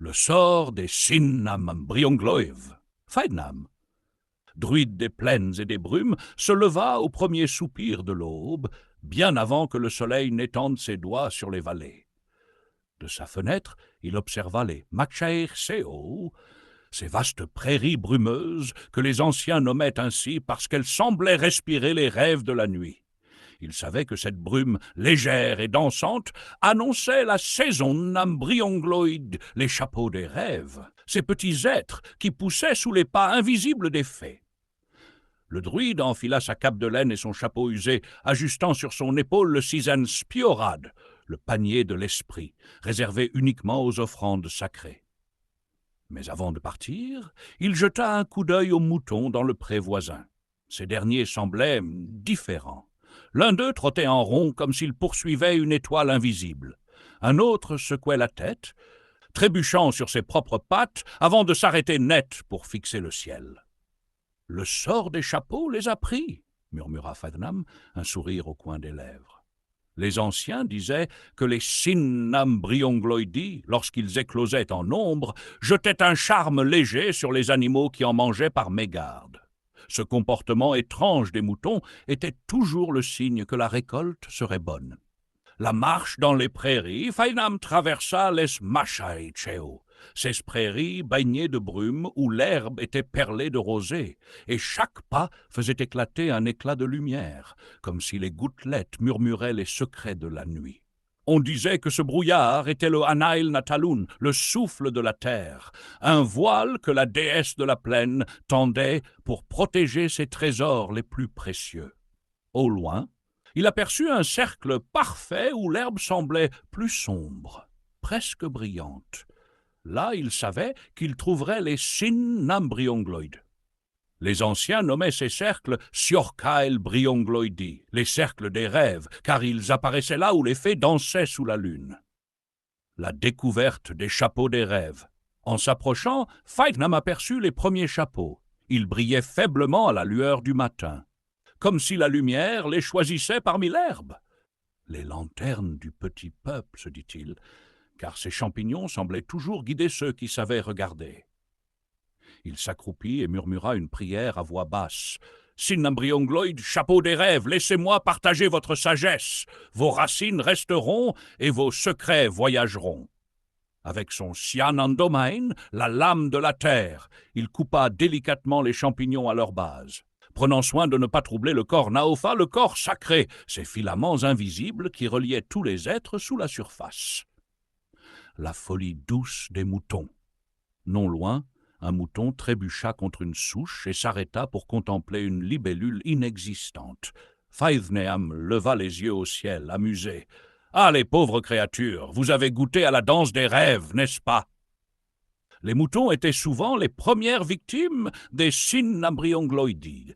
Le sort des Sinnambriongloiv. Faidnam, druide des plaines et des brumes, se leva au premier soupir de l'aube, bien avant que le soleil n'étende ses doigts sur les vallées. De sa fenêtre, il observa les Macchair Seo, ces vastes prairies brumeuses que les anciens nommaient ainsi parce qu'elles semblaient respirer les rêves de la nuit. Il savait que cette brume légère et dansante annonçait la saison Nambriongloïde, les chapeaux des rêves, ces petits êtres qui poussaient sous les pas invisibles des fées. Le druide enfila sa cape de laine et son chapeau usé, ajustant sur son épaule le sisan spiorad, le panier de l'esprit, réservé uniquement aux offrandes sacrées. Mais avant de partir, il jeta un coup d'œil aux moutons dans le pré voisin. Ces derniers semblaient différents. L'un d'eux trottait en rond comme s'il poursuivait une étoile invisible. Un autre secouait la tête, trébuchant sur ses propres pattes avant de s'arrêter net pour fixer le ciel. « Le sort des chapeaux les a pris », murmura Faidnam, un sourire au coin des lèvres. Les anciens disaient que les Sinnambriongloidi, lorsqu'ils éclosaient en nombre, jetaient un charme léger sur les animaux qui en mangeaient par mégarde. Ce comportement étrange des moutons était toujours le signe que la récolte serait bonne. La marche dans les prairies, Faidnam traversa les Macchaïcheo, ces prairies baignées de brume où l'herbe était perlée de rosée, et chaque pas faisait éclater un éclat de lumière, comme si les gouttelettes murmuraient les secrets de la nuit. On disait que ce brouillard était le Anail Natalun, le souffle de la terre, un voile que la déesse de la plaine tendait pour protéger ses trésors les plus précieux. Au loin, il aperçut un cercle parfait où l'herbe semblait plus sombre, presque brillante. Là, il savait qu'il trouverait les Sinnambriongloïdes. Les anciens nommaient ces cercles Siorkael Briongloidi, les cercles des rêves, car ils apparaissaient là où les fées dansaient sous la lune. La découverte des chapeaux des rêves. En s'approchant, Faidnam aperçut les premiers chapeaux. Ils brillaient faiblement à la lueur du matin, comme si la lumière les choisissait parmi l'herbe. Les lanternes du petit peuple, se dit-il, car ces champignons semblaient toujours guider ceux qui savaient regarder. Il s'accroupit et murmura une prière à voix basse. « Sinnambriongloïde, chapeau des rêves, laissez-moi partager votre sagesse. Vos racines resteront et vos secrets voyageront. » Avec son Sianandomain, la lame de la terre, il coupa délicatement les champignons à leur base, prenant soin de ne pas troubler le corps Naofa, le corps sacré, ces filaments invisibles qui reliaient tous les êtres sous la surface. La folie douce des moutons. Non loin, un mouton trébucha contre une souche et s'arrêta pour contempler une libellule inexistante. Faidnam leva les yeux au ciel, amusé. « Ah, les pauvres créatures, vous avez goûté à la danse des rêves, n'est-ce pas ?» Les moutons étaient souvent les premières victimes des Sinnambriongloïdi,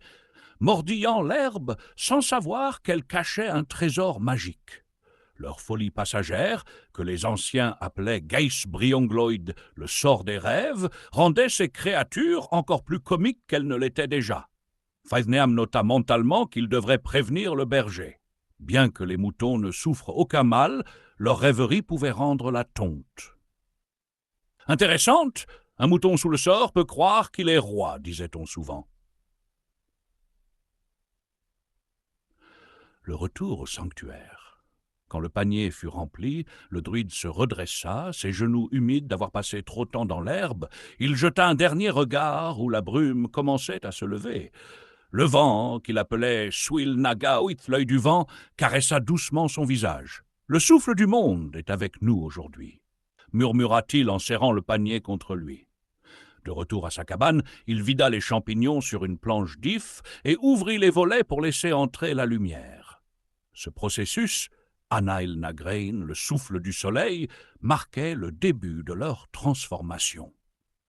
mordillant l'herbe sans savoir qu'elle cachait un trésor magique. Leur folie passagère, que les anciens appelaient Geisbriongloïde, le sort des rêves, rendait ces créatures encore plus comiques qu'elles ne l'étaient déjà. Faidnam nota mentalement qu'il devrait prévenir le berger. Bien que les moutons ne souffrent aucun mal, leur rêverie pouvait rendre la tonte. « Intéressante, un mouton sous le sort peut croire qu'il est roi, disait-on souvent. » Le retour au sanctuaire. Quand le panier fut rempli, le druide se redressa, ses genoux humides d'avoir passé trop de temps dans l'herbe. Il jeta un dernier regard où la brume commençait à se lever. Le vent, qu'il appelait Swil Nagaoit, l'œil du vent, caressa doucement son visage. « Le souffle du monde est avec nous aujourd'hui », murmura-t-il en serrant le panier contre lui. De retour à sa cabane, il vida les champignons sur une planche d'if et ouvrit les volets pour laisser entrer la lumière. Ce processus, Anail Nagrain, le souffle du soleil, marquait le début de leur transformation.